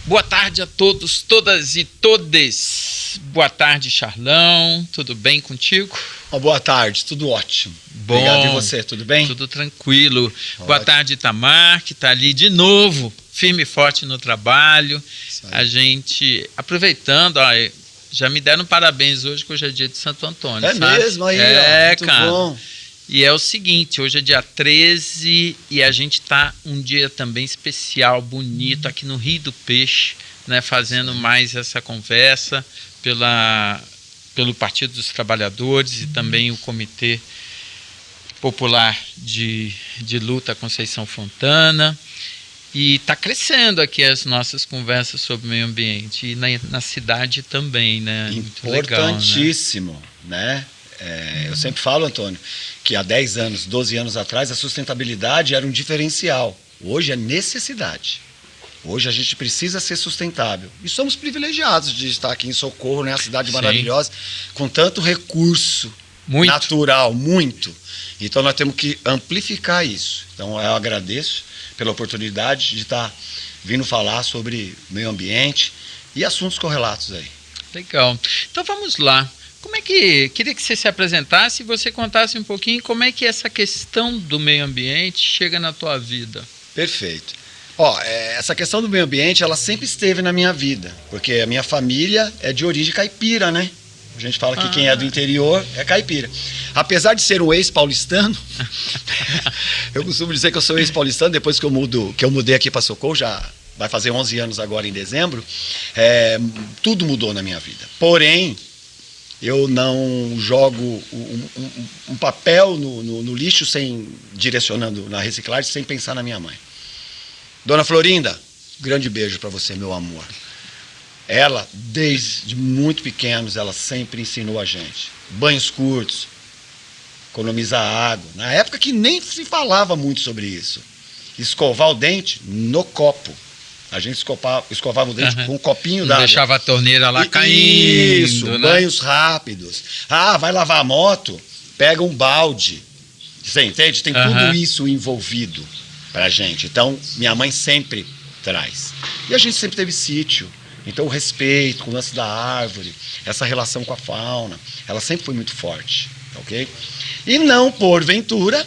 Boa tarde a todos, todas e todes. Boa tarde, Charlão. Tudo bem contigo? Boa tarde, tudo ótimo. Bom. Obrigado. E você, tudo bem? Tudo tranquilo. Ótimo. Boa tarde, Tamar, que está ali de novo, firme e forte no trabalho. A gente, aproveitando, ó, já me deram parabéns hoje, que hoje é dia de Santo Antônio, É sabe? mesmo? Aí, ó, muito cara. bom. E é o seguinte, hoje é dia 13 e a gente tá um dia também especial, bonito, aqui no Rio do Peixe, né, fazendo mais essa conversa pelo Partido dos Trabalhadores e também o Comitê Popular de Luta Conceição Fontana. E está crescendo aqui as nossas conversas sobre o meio ambiente e na cidade também, né? Importantíssimo, né? Eu sempre falo, Antônio, que há 10 anos, 12 anos atrás, a sustentabilidade era um diferencial. Hoje é necessidade. Hoje a gente precisa ser sustentável. E somos privilegiados de estar aqui em Socorro, né? A cidade maravilhosa, com tanto recurso natural, muito. Então nós temos que amplificar isso. Então eu agradeço pela oportunidade de estar vindo falar sobre meio ambiente e assuntos correlatos aí. Legal. Então vamos lá. Queria que você se apresentasse e você contasse um pouquinho como é que essa questão do meio ambiente chega na tua vida. Perfeito. Essa questão do meio ambiente, ela sempre esteve na minha vida, porque a minha família é de origem caipira, né? A gente fala que quem é do interior é caipira. Apesar de ser um ex-paulistano, eu costumo dizer que eu sou ex-paulistano, depois que eu mudei aqui para Socorro, já vai fazer 11 anos agora em dezembro, tudo mudou na minha vida. Porém, eu não jogo um papel no lixo direcionando na reciclagem sem pensar na minha mãe. Dona Florinda, grande beijo para você, meu amor. Ela, desde muito pequenos, ela sempre ensinou a gente. Banhos curtos, economizar água. Na época que nem se falava muito sobre isso. Escovar o dente no copo. A gente escovava o dente com um copinho d'água. Deixava a torneira lá caindo. Isso, né? Banhos rápidos. Vai lavar a moto? Pega um balde. Você entende? Tem tudo isso envolvido pra gente. Então, minha mãe sempre traz. E a gente sempre teve sítio. Então, o respeito com o lance da árvore, essa relação com a fauna, ela sempre foi muito forte, ok? E não por ventura,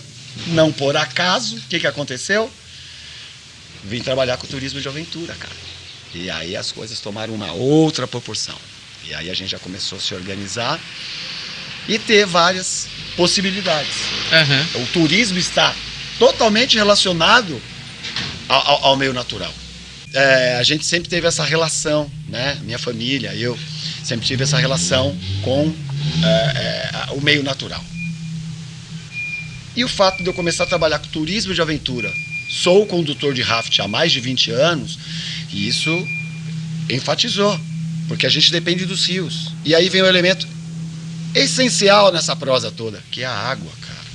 não por acaso, o que aconteceu? Vim trabalhar com turismo de aventura, cara. E aí as coisas tomaram uma outra proporção. E aí a gente já começou a se organizar e ter várias possibilidades. O turismo está totalmente relacionado ao meio natural. A gente sempre teve essa relação, né? Minha família, eu sempre tive essa relação com o meio natural. E o fato de eu começar a trabalhar com turismo de aventura, sou condutor de raft há mais de 20 anos, e isso enfatizou, porque a gente depende dos rios. E aí vem o elemento essencial nessa prosa toda, que é a água, cara.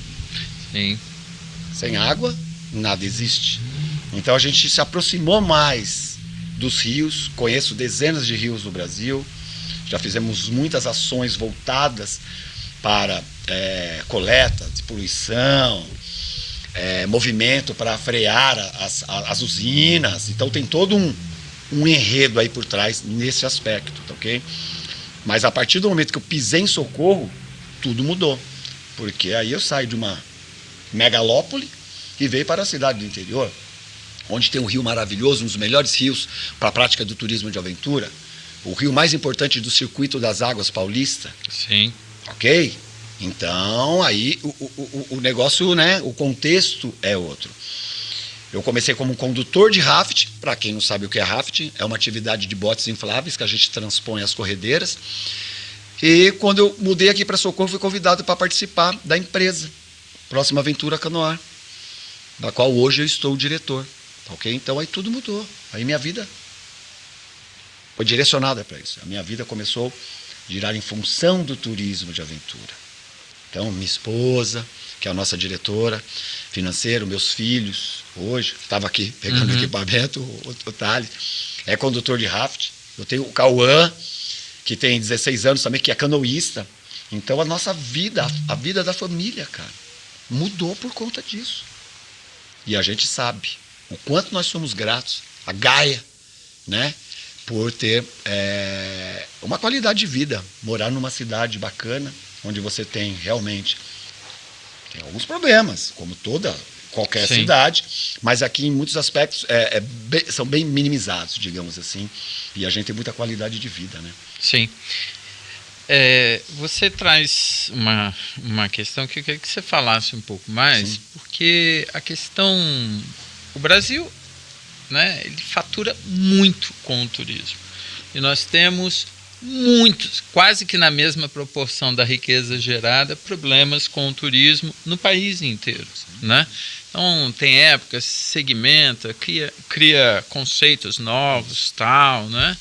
Sim. Sem água, nada existe. Então a gente se aproximou mais dos rios, conheço dezenas de rios no Brasil, já fizemos muitas ações voltadas para coleta de poluição, movimento para frear as usinas. Então tem todo um enredo aí por trás nesse aspecto, tá ok? Mas a partir do momento que eu pisei em Socorro, tudo mudou. Porque aí eu saio de uma megalópole e veio para a cidade do interior, onde tem um rio maravilhoso, um dos melhores rios para a prática do turismo de aventura, o rio mais importante do circuito das águas paulista. Sim. Ok? Então, aí o negócio, né, o contexto é outro. Eu comecei como condutor de raft. Para quem não sabe o que é raft, é uma atividade de botes infláveis que a gente transpõe as corredeiras. E quando eu mudei aqui para Socorro, fui convidado para participar da empresa Próxima Aventura Canoar, da qual hoje eu estou o diretor. Ok? Então aí tudo mudou. Aí minha vida foi direcionada para isso. A minha vida começou a girar em função do turismo de aventura. Então, minha esposa, que é a nossa diretora financeira, meus filhos, hoje, estava aqui pegando equipamento, o Thales, é condutor de raft. Eu tenho o Cauã, que tem 16 anos também, que é canoísta. Então, a nossa vida, a vida da família, cara, mudou por conta disso. E a gente sabe o quanto nós somos gratos. A Gaia, né? por ter uma qualidade de vida, morar numa cidade bacana, onde você tem realmente alguns problemas, como qualquer Sim. cidade, mas aqui em muitos aspectos são bem minimizados, digamos assim, e a gente tem muita qualidade de vida, né? Sim. Você traz uma questão que eu queria que você falasse um pouco mais, Sim. porque o Brasil, né, ele fatura muito com o turismo. E nós temos muitos, quase que na mesma proporção da riqueza gerada, problemas com o turismo no país inteiro, né? Então, tem épocas, segmenta, cria conceitos novos, tal, né?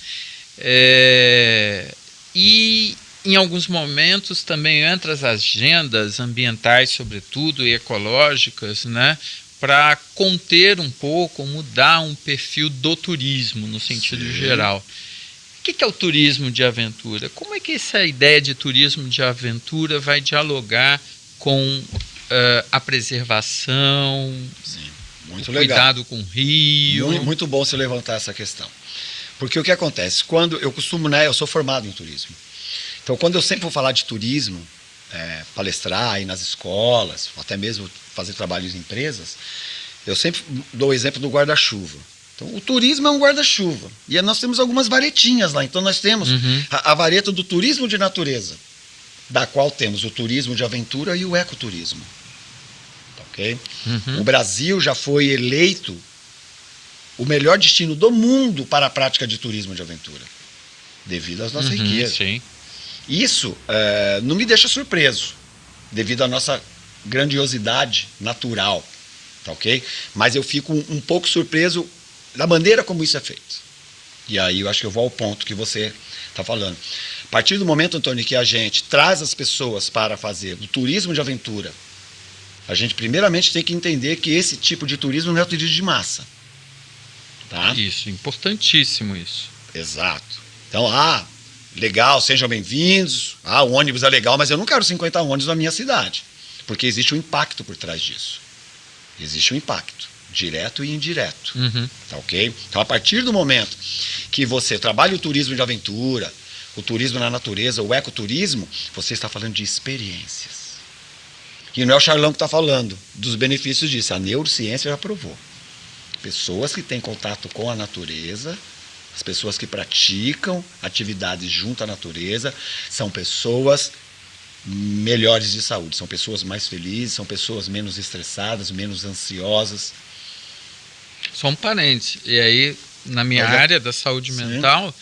E em alguns momentos também entra as agendas ambientais, sobretudo, e ecológicas, né? Para conter um pouco, mudar um perfil do turismo, no sentido Sim. geral. O que é o turismo de aventura? Como é que essa ideia de turismo de aventura vai dialogar com a preservação, Sim. Muito o legal. cuidado com o rio? Muito bom você levantar essa questão. Porque o que acontece? Quando eu costumo, né? Eu sou formado em turismo. Então, quando eu sempre vou falar de turismo, palestrar aí nas escolas, até mesmo fazer trabalhos em empresas, eu sempre dou o exemplo do guarda-chuva. Então, o turismo é um guarda-chuva. E nós temos algumas varetinhas lá. Então, nós temos a vareta do turismo de natureza, da qual temos o turismo de aventura e o ecoturismo. Okay? O Brasil já foi eleito o melhor destino do mundo para a prática de turismo de aventura, devido às nossas riquezas. Sim. Isso não me deixa surpreso, devido à nossa grandiosidade natural, tá ok? Mas eu fico um pouco surpreso da maneira como isso é feito. E aí eu acho que eu vou ao ponto que você está falando. A partir do momento, Antônio, que a gente traz as pessoas para fazer o turismo de aventura, a gente primeiramente tem que entender que esse tipo de turismo não é o turismo de massa. Tá? Isso, importantíssimo isso. Exato. Então, legal, sejam bem-vindos. O ônibus é legal, mas eu não quero 50 ônibus na minha cidade. Porque existe um impacto por trás disso. Existe um impacto, direto e indireto. Tá ok? Então, a partir do momento que você trabalha o turismo de aventura, o turismo na natureza, o ecoturismo, você está falando de experiências. E não é o Charlão que está falando dos benefícios disso. A neurociência já provou. Pessoas que têm contato com a natureza, as pessoas que praticam atividades junto à natureza, são pessoas melhores de saúde, são pessoas mais felizes, são pessoas menos estressadas, menos ansiosas. Só um parênteses. E aí, na minha área da saúde mental,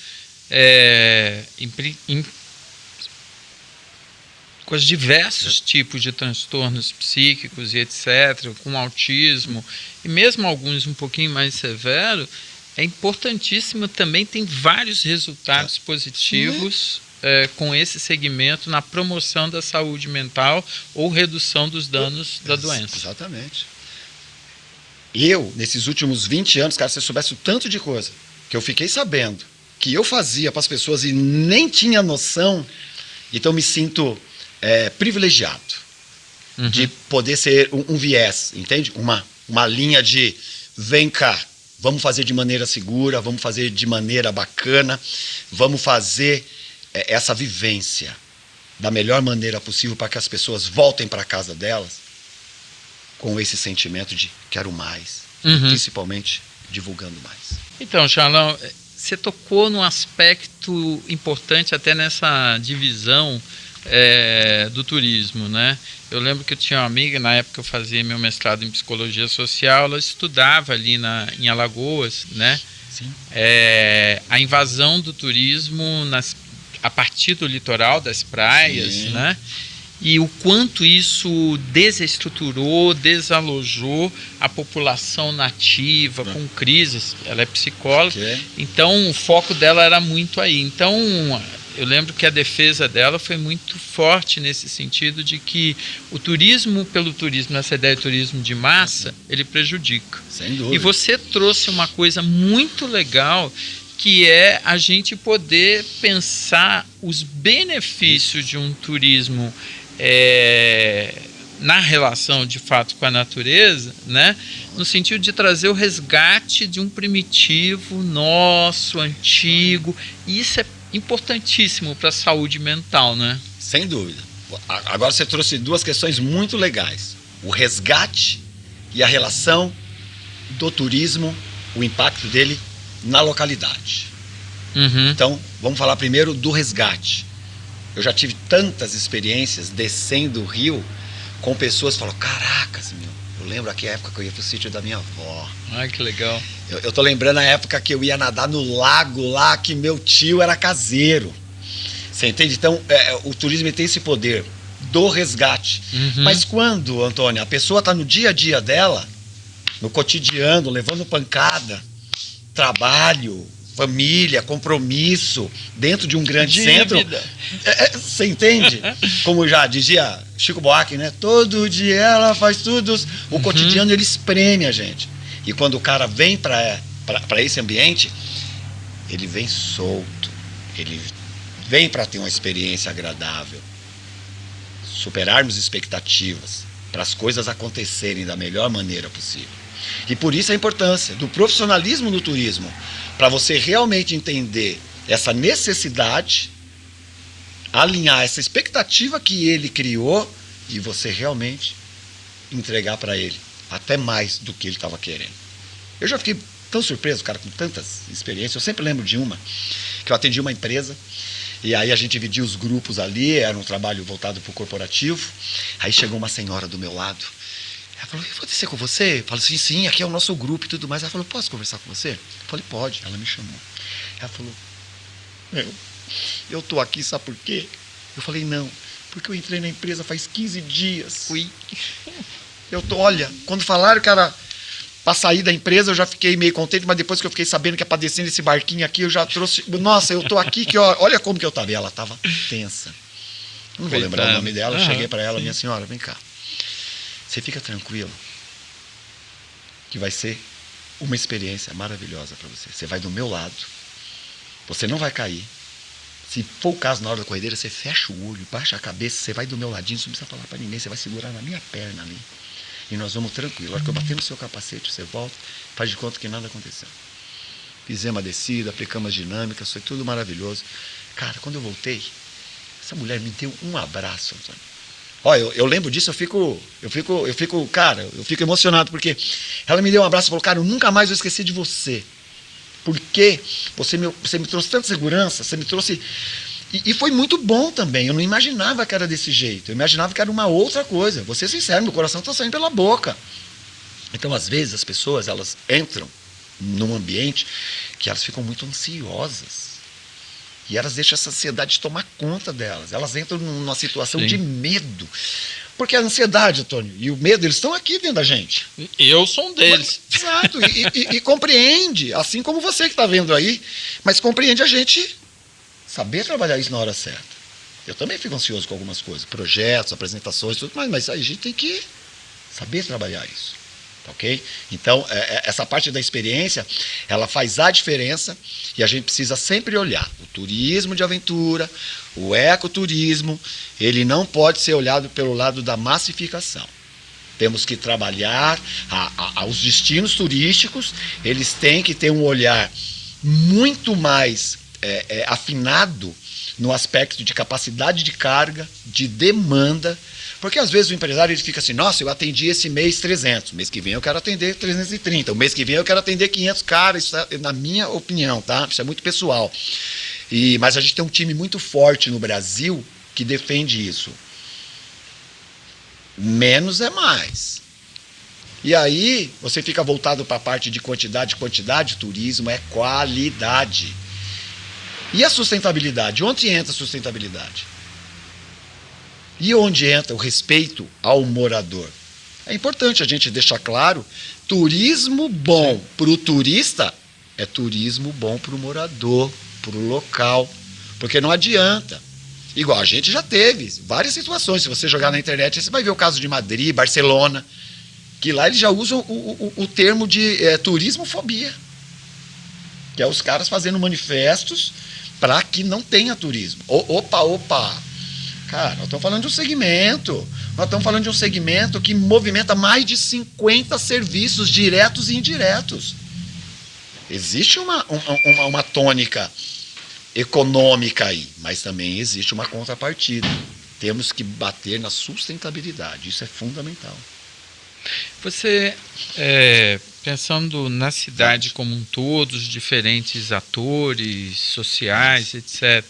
com os diversos tipos de transtornos psíquicos e etc., com autismo, e mesmo alguns um pouquinho mais severos, é importantíssimo também, tem vários resultados positivos com esse segmento na promoção da saúde mental ou redução dos danos da doença. Exatamente. Eu, nesses últimos 20 anos, cara, se eu soubesse o tanto de coisa que eu fiquei sabendo, que eu fazia para as pessoas e nem tinha noção, então me sinto privilegiado de poder ser um viés, entende? Uma linha de vem cá, vamos fazer de maneira segura, vamos fazer de maneira bacana, vamos fazer essa vivência da melhor maneira possível para que as pessoas voltem para a casa delas com esse sentimento de quero mais, principalmente divulgando mais. Então, Charlão, você tocou num aspecto importante até nessa divisão do turismo, né? Eu lembro que eu tinha uma amiga, na época eu fazia meu mestrado em psicologia social, ela estudava ali em Alagoas, né? Sim. A invasão do turismo a partir do litoral, das praias, Sim. né? E o quanto isso desestruturou, desalojou a população nativa com crises. Ela é psicóloga, então o foco dela era muito aí. Então, eu lembro que a defesa dela foi muito forte nesse sentido de que o turismo pelo turismo, essa ideia de turismo de massa, ele prejudica. Sem dúvida. E você trouxe uma coisa muito legal, que é a gente poder pensar os benefícios de um turismo na relação de fato com a natureza, né? No sentido de trazer o resgate de um primitivo nosso, antigo, e isso é importantíssimo para a saúde mental, né? Sem dúvida. Agora você trouxe duas questões muito legais. O resgate e a relação do turismo, o impacto dele na localidade. Então, vamos falar primeiro do resgate. Eu já tive tantas experiências descendo o rio com pessoas que falam, caracas, meu, eu lembro aqui a época que eu ia pro sítio da minha avó. Ai, que legal. Eu tô lembrando a época que eu ia nadar no lago lá, que meu tio era caseiro. Você entende? Então, o turismo tem esse poder do resgate. Mas quando, Antônio, a pessoa está no dia a dia dela, no cotidiano, levando pancada, trabalho, família, compromisso, dentro de um grande centro. Você entende? Como já dizia Chico Buarque, né? Todo dia ela faz tudo. O cotidiano, ele espreme a gente. E quando o cara vem para esse ambiente, ele vem solto. Ele vem para ter uma experiência agradável. Superarmos expectativas para as coisas acontecerem da melhor maneira possível. E por isso a importância do profissionalismo no turismo, para você realmente entender essa necessidade, alinhar essa expectativa que ele criou e você realmente entregar para ele até mais do que ele estava querendo. Eu já fiquei tão surpreso, cara, com tantas experiências. Eu sempre lembro de uma, que eu atendi uma empresa, e aí a gente dividia os grupos ali, era um trabalho voltado para o corporativo. Aí chegou uma senhora do meu lado, ela falou, eu vou descer com você? Eu falei, sim, aqui é o nosso grupo e tudo mais. Ela falou, posso conversar com você? Eu falei, pode. Ela me chamou. Ela falou, eu tô aqui, sabe por quê? Eu falei, não, porque eu entrei na empresa faz 15 dias. Olha, quando falaram que era para sair da empresa, eu já fiquei meio contente, mas depois que eu fiquei sabendo que é para descer nesse barquinho aqui, eu já trouxe, nossa, eu tô aqui, que olha como que eu tava. E ela tava tensa. Não vou lembrar o nome dela, eu cheguei para ela, minha senhora, vem cá. Você fica tranquilo, que vai ser uma experiência maravilhosa para você. Você vai do meu lado, você não vai cair. Se for o caso, na hora da corredeira, você fecha o olho, baixa a cabeça, você vai do meu ladinho, você não precisa falar para ninguém, você vai segurar na minha perna ali. E nós vamos tranquilo. A hora que eu bater no seu capacete, você volta, faz de conta que nada aconteceu. Fizemos a descida, aplicamos as dinâmicas, foi tudo maravilhoso. Cara, quando eu voltei, essa mulher me deu um abraço, Antônio. Olha, eu lembro disso, eu fico emocionado, porque ela me deu um abraço e falou, cara, eu nunca mais vou esquecer de você. Porque você me trouxe tanta segurança, você me trouxe... E foi muito bom também, eu não imaginava que era desse jeito, eu imaginava que era uma outra coisa. Vou ser sincero, meu coração está saindo pela boca. Então, às vezes, as pessoas, elas entram num ambiente que elas ficam muito ansiosas. E elas deixam essa ansiedade tomar conta delas. Elas entram numa situação de medo. Porque a ansiedade, Antônio, e o medo, eles estão aqui dentro da gente. Eu sou um deles. Mas, exato, e compreende, assim como você que está vendo aí, mas compreende a gente saber trabalhar isso na hora certa. Eu também fico ansioso com algumas coisas, projetos, apresentações, tudo mais, mas aí a gente tem que saber trabalhar isso. Ok? Então, essa parte da experiência, ela faz a diferença e a gente precisa sempre olhar. O turismo de aventura, o ecoturismo, ele não pode ser olhado pelo lado da massificação. Temos que trabalhar os destinos turísticos, eles têm que ter um olhar muito mais afinado no aspecto de capacidade de carga, de demanda. Porque às vezes o empresário ele fica assim, nossa, eu atendi esse mês 300, mês que vem eu quero atender 330, o mês que vem eu quero atender 500 caras, isso é, na minha opinião, tá? Isso é muito pessoal. Mas a gente tem um time muito forte no Brasil que defende isso. Menos é mais. E aí você fica voltado para a parte de quantidade, turismo é qualidade. E a sustentabilidade? Onde entra a sustentabilidade? E onde entra o respeito ao morador? É importante a gente deixar claro, turismo bom para o turista é turismo bom para o morador, para o local. Porque não adianta. Igual a gente já teve várias situações. Se você jogar na internet, você vai ver o caso de Madrid, Barcelona, que lá eles já usam o termo de turismofobia. Que é os caras fazendo manifestos para que não tenha turismo. Opa! Cara, eu estou falando de um segmento. Nós estamos falando de um segmento que movimenta mais de 50 serviços diretos e indiretos. Existe uma tônica econômica aí, mas também existe uma contrapartida. Temos que bater na sustentabilidade, isso é fundamental. Você, pensando na cidade como um todo, os diferentes atores sociais, etc.,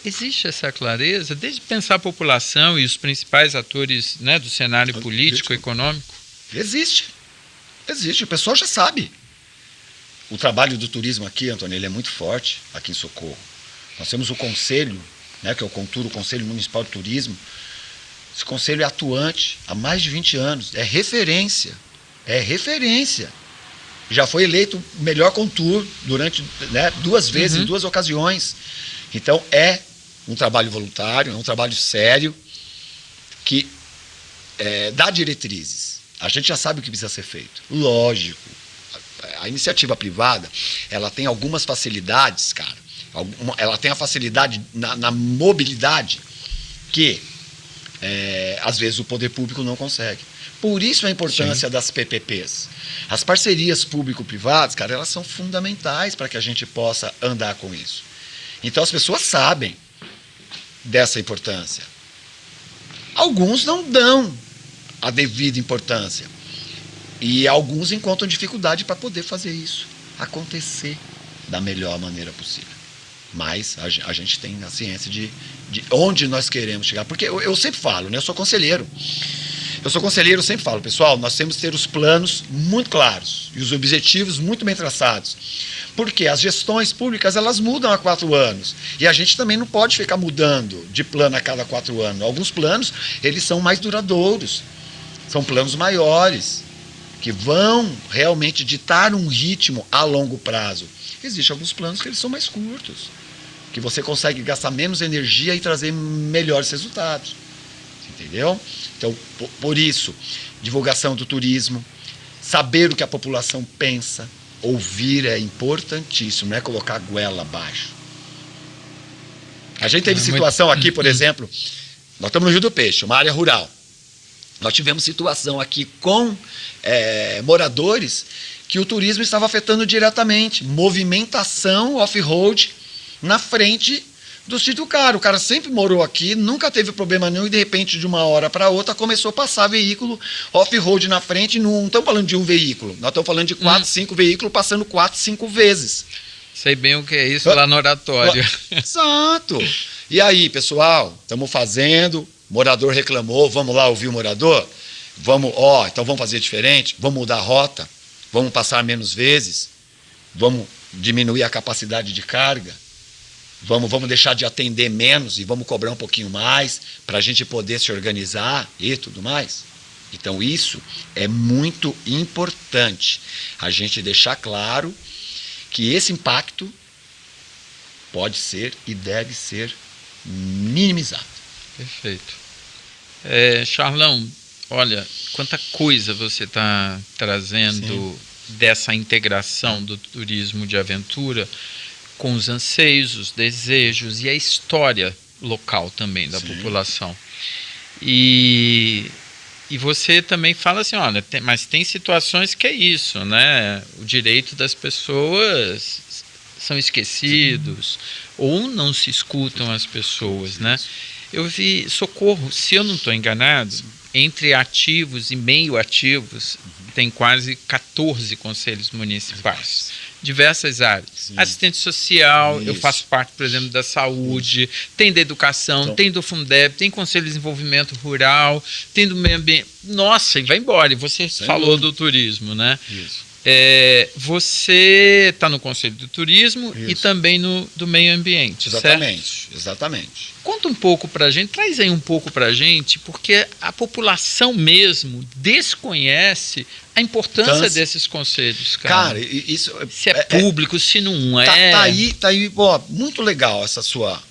existe essa clareza, desde pensar a população e os principais atores, né, do cenário político, econômico? Existe. O pessoal já sabe. O trabalho do turismo aqui, Antônio, ele é muito forte aqui em Socorro. Nós temos o conselho, né, que é o CONTUR, o Conselho Municipal de Turismo. Esse conselho é atuante há mais de 20 anos. É referência. Já foi eleito o melhor CONTUR durante, né, 2 vezes, em 2 ocasiões. Então, é um trabalho voluntário, é um trabalho sério, que dá diretrizes. A gente já sabe o que precisa ser feito. Lógico, a iniciativa privada, ela tem algumas facilidades, cara. Ela tem a facilidade na mobilidade que, às vezes, o poder público não consegue. Por isso a importância das PPPs. As parcerias público-privadas, cara, elas são fundamentais para que a gente possa andar com isso. Então as pessoas sabem dessa importância. Alguns não dão a devida importância. E alguns encontram dificuldade para poder fazer isso acontecer da melhor maneira possível. Mas a gente tem a ciência de onde nós queremos chegar. Porque eu sempre falo, né? Eu sou conselheiro. Eu sempre falo, pessoal, nós temos que ter os planos muito claros e os objetivos muito bem traçados. Porque as gestões públicas, elas mudam a 4 anos. E a gente também não pode ficar mudando de plano a cada 4 anos. Alguns planos, eles são mais duradouros. São planos maiores, que vão realmente ditar um ritmo a longo prazo. Existem alguns planos que eles são mais curtos, que você consegue gastar menos energia e trazer melhores resultados. Entendeu? Então, por isso, divulgação do turismo, saber o que a população pensa, ouvir é importantíssimo, não é colocar a goela abaixo. A gente teve situação aqui, por exemplo, nós estamos no Rio do Peixe, uma área rural. Nós tivemos situação aqui com moradores que o turismo estava afetando diretamente. Movimentação off-road na frente do sítio caro. O cara sempre morou aqui, nunca teve problema nenhum e de repente de uma hora para outra começou a passar veículo off-road na frente. Não estamos falando de um veículo, nós estamos falando de 4, 5 veículos passando 4, 5 vezes. Sei bem o que é isso lá no oratório. Exato. E aí, pessoal, estamos fazendo, morador reclamou, vamos lá ouvir o morador? Então vamos fazer diferente, vamos mudar a rota, vamos passar menos vezes, vamos diminuir a capacidade de carga. Vamos deixar de atender menos e vamos cobrar um pouquinho mais para a gente poder se organizar e tudo mais. Então isso é muito importante. A gente deixar claro que esse impacto pode ser e deve ser minimizado. Perfeito. Charlão, olha, quanta coisa você está trazendo dessa integração do turismo de aventura com os anseios, os desejos e a história local também da população. E você também fala assim, olha, mas tem situações que é isso, né? O direito das pessoas são esquecidos ou não se escutam as pessoas, né? Eu vi Socorro, se eu não estou enganado, entre ativos e meio ativos, tem quase 14 conselhos municipais. Diversas áreas. Sim. Assistente social, eu faço parte, por exemplo, da saúde, tem da educação, tem do Fundeb, tem Conselho de Desenvolvimento Rural, tem do meio ambiente. Nossa, e vai embora. E você falou do turismo, né? Isso. Você está no Conselho do Turismo e também do meio ambiente, exatamente, certo? Exatamente. Conta um pouco para a gente, traz aí um pouco para a gente, porque a população mesmo desconhece a importância desses conselhos, cara. Cara, isso... Se é público, se não é... Tá aí, muito legal essa sua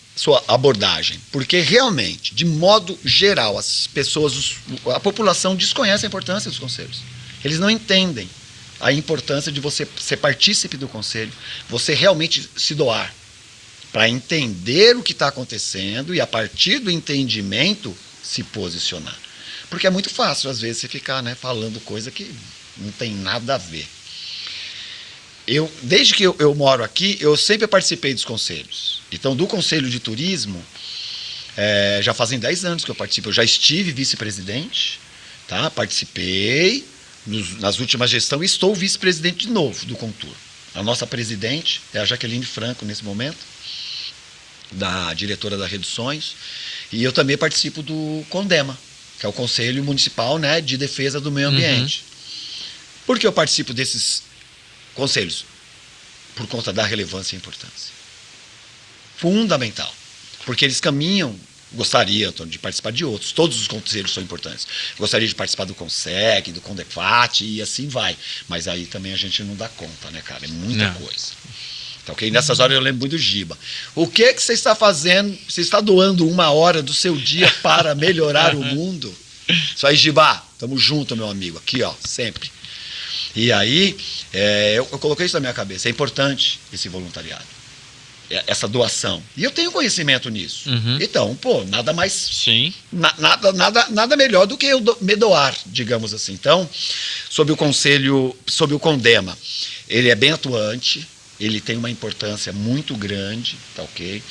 abordagem, porque realmente, de modo geral, as pessoas, a população desconhece a importância dos conselhos. Eles não entendem a importância de você ser partícipe do conselho, você realmente se doar para entender o que está acontecendo e, a partir do entendimento, se posicionar. Porque é muito fácil, às vezes, você ficar, né, falando coisa que não tem nada a ver. Desde que eu moro aqui, eu sempre participei dos conselhos. Então, do Conselho de Turismo, já fazem 10 anos que eu participo. Eu já estive vice-presidente, tá? Participei nas últimas gestões e estou vice-presidente de novo do Contur. A nossa presidente é a Jaqueline Franco, nesse momento, da diretora da Rede Sonhos. E eu também participo do CONDEMA, que é o Conselho Municipal, né, de Defesa do Meio Ambiente. Por que eu participo desses conselhos? Por conta da relevância e importância. Fundamental. Porque eles caminham. Gostaria, Antônio, de participar de outros. Todos os conselhos são importantes. Gostaria de participar do CONSEC, do CONDEFAT e assim vai. Mas aí também a gente não dá conta, né, cara? É muita coisa. Então, okay? Nessas horas eu lembro muito do Giba. O que você está fazendo? Você está doando 1 hora do seu dia para melhorar o mundo? Isso aí, Giba. Tamo junto, meu amigo. Aqui, ó, sempre. E aí, eu coloquei isso na minha cabeça. É importante esse voluntariado. Essa doação. E eu tenho conhecimento nisso. Então, nada mais. Sim. Nada melhor do que eu me doar, digamos assim. Então, sobre o conselho, sobre o CONDEMA, ele é bem atuante, ele tem uma importância muito grande, tá ok?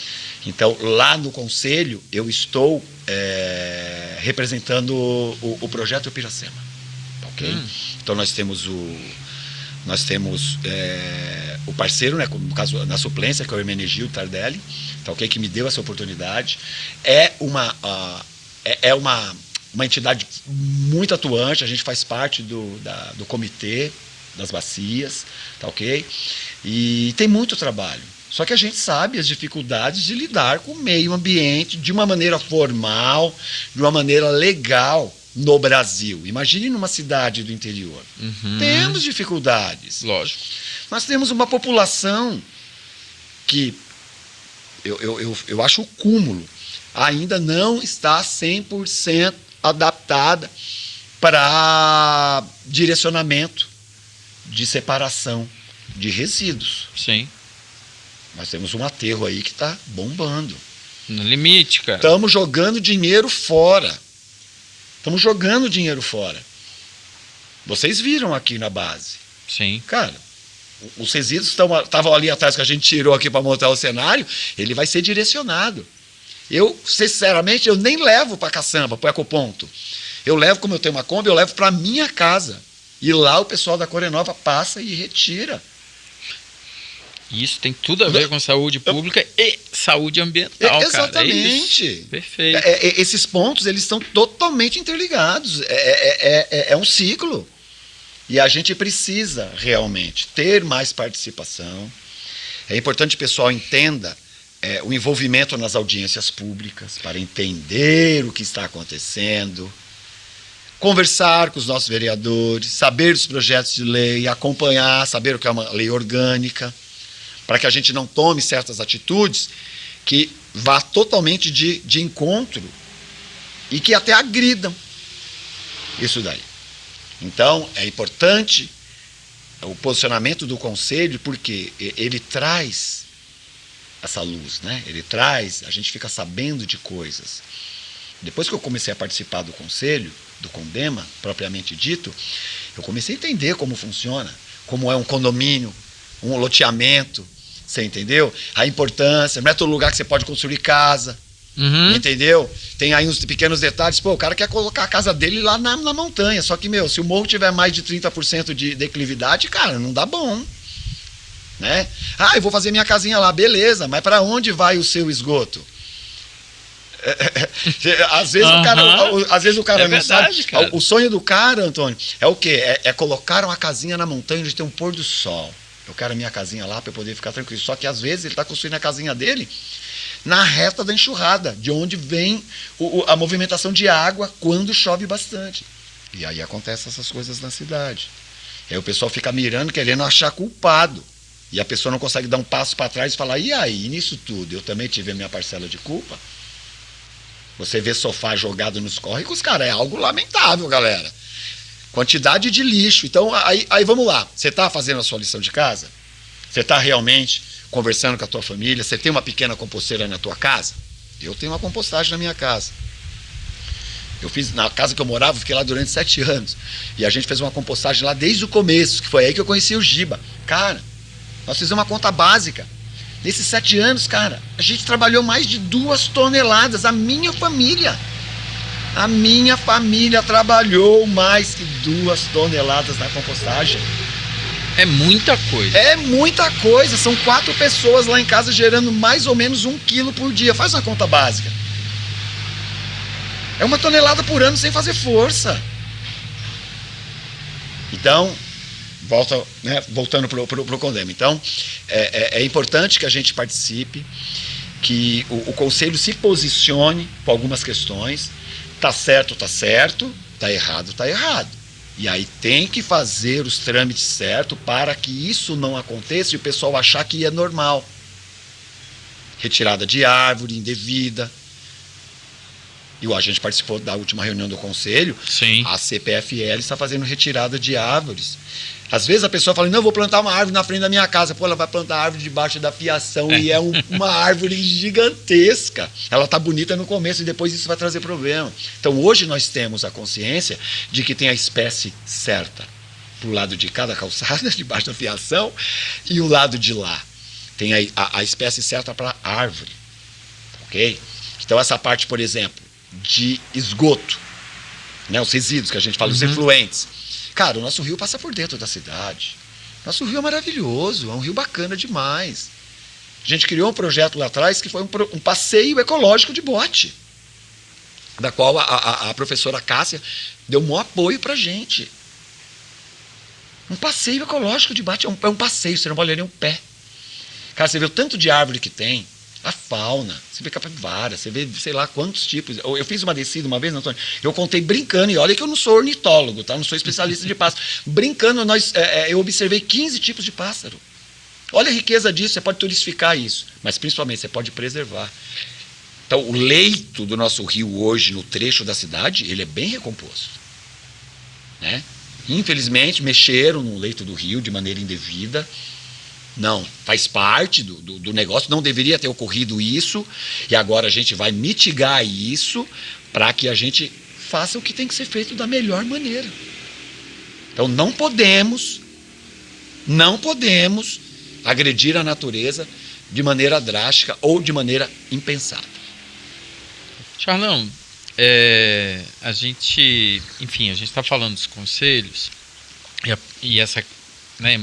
Então, lá no conselho, eu estou representando o projeto Piracema, tá ok? Então, nós temos o parceiro, né, no caso, na suplência, que é o Hermenegildo Tardelli, tá, okay, que me deu essa oportunidade. É uma entidade muito atuante, a gente faz parte do comitê das bacias, tá, ok? E tem muito trabalho. Só que a gente sabe as dificuldades de lidar com o meio ambiente de uma maneira formal, de uma maneira legal, no Brasil. Imagine numa cidade do interior. Temos dificuldades. Lógico. Nós temos uma população que, eu acho o cúmulo, ainda não está 100% adaptada para direcionamento de separação de resíduos. Sim. Nós temos um aterro aí que está bombando. No limite, cara. Estamos jogando dinheiro fora. Estamos jogando dinheiro fora. Vocês viram aqui na base. Sim. Cara, os resíduos estavam ali atrás que a gente tirou aqui para montar o cenário, ele vai ser direcionado. Eu, sinceramente, eu nem levo para Caçamba, para o Ecoponto. Eu levo, como eu tenho uma Kombi, eu levo para minha casa. E lá o pessoal da Corenova passa e retira. Isso tem tudo a ver com saúde pública e saúde ambiental, exatamente. Cara. É isso. Perfeito. Esses pontos, eles estão totalmente interligados. É um ciclo. E a gente precisa realmente ter mais participação. É importante que o pessoal entenda o envolvimento nas audiências públicas para entender o que está acontecendo, conversar com os nossos vereadores, saber dos projetos de lei, acompanhar, saber o que é uma lei orgânica, para que a gente não tome certas atitudes que vá totalmente de encontro e que até agridam isso daí. Então, é importante o posicionamento do Conselho, porque ele traz essa luz, né? Ele traz, a gente fica sabendo de coisas. Depois que eu comecei a participar do Conselho, do CONDEMA, propriamente dito, eu comecei a entender como funciona, como é um condomínio, um loteamento, você entendeu? A importância, não é todo lugar que você pode construir casa, entendeu? Tem aí uns pequenos detalhes, o cara quer colocar a casa dele lá na montanha, só que, se o morro tiver mais de 30% de declividade, cara, não dá bom, né? Eu vou fazer minha casinha lá, beleza, mas para onde vai o seu esgoto? Às vezes o cara não verdade, sabe. Cara. O sonho do cara, Antônio, é o quê? É colocar uma casinha na montanha onde tem um pôr do sol. Eu quero a minha casinha lá para eu poder ficar tranquilo. Só que às vezes ele está construindo a casinha dele na reta da enxurrada, de onde vem a movimentação de água quando chove bastante. E aí acontecem essas coisas na cidade. E aí o pessoal fica mirando, querendo achar culpado. E a pessoa não consegue dar um passo para trás e falar, e aí, nisso tudo, eu também tive a minha parcela de culpa? Você vê sofá jogado nos córregos, cara, é algo lamentável, galera. Quantidade de lixo. Então, aí vamos lá. Você está fazendo a sua lição de casa? Você está realmente conversando com a tua família? Você tem uma pequena composteira na tua casa? Eu tenho uma compostagem na minha casa. Eu fiz, na casa que eu morava, fiquei lá durante 7 anos. E a gente fez uma compostagem lá desde o começo, que foi aí que eu conheci o Giba. Cara, nós fizemos uma conta básica. Nesses 7 anos, cara, a gente trabalhou mais de 2 toneladas. A minha família trabalhou mais que 2 toneladas na compostagem. É muita coisa. É muita coisa. São 4 pessoas lá em casa gerando mais ou menos 1 quilo por dia. Faz uma conta básica. É 1 tonelada por ano sem fazer força. Então, voltando pro Condema. Então, é importante que a gente participe, que o conselho se posicione com algumas questões. Tá certo, tá errado, tá errado. E aí tem que fazer os trâmites certos para que isso não aconteça e o pessoal achar que é normal. Retirada de árvore indevida. E a gente participou da última reunião do conselho. Sim. A CPFL está fazendo retirada de árvores. Às vezes a pessoa fala, não, eu vou plantar uma árvore na frente da minha casa. Pô, ela vai plantar a árvore debaixo da fiação e é uma árvore gigantesca. Ela tá bonita no começo e depois isso vai trazer problema. Então hoje nós temos a consciência de que tem a espécie certa pro lado de cada calçada, debaixo da fiação, e o lado de lá. Tem a espécie certa para árvore. Ok? Então essa parte, por exemplo, de esgoto, né, os resíduos que a gente fala, os efluentes. Cara, o nosso rio passa por dentro da cidade. Nosso rio é maravilhoso, é um rio bacana demais. A gente criou um projeto lá atrás que foi um passeio ecológico de bote, da qual a professora Cássia deu um maior apoio pra gente. Um passeio ecológico de bote, é um passeio, você não molharia um pé. Cara, você vê o tanto de árvore que tem, a fauna, você vê capivara, você vê sei lá quantos tipos. Eu fiz uma descida uma vez, Antônio, eu contei brincando, e olha que eu não sou ornitólogo, tá? Não sou especialista de pássaro. Brincando, eu observei 15 tipos de pássaro. Olha a riqueza disso, você pode turistificar isso, mas principalmente você pode preservar. Então, o leito do nosso rio hoje, no trecho da cidade, ele é bem recomposto. Né? Infelizmente, mexeram no leito do rio de maneira indevida. Não, faz parte do negócio, não deveria ter ocorrido isso, e agora a gente vai mitigar isso para que a gente faça o que tem que ser feito da melhor maneira. Então não podemos agredir a natureza de maneira drástica ou de maneira impensada. Charlão, a gente está falando dos conselhos e essa, né,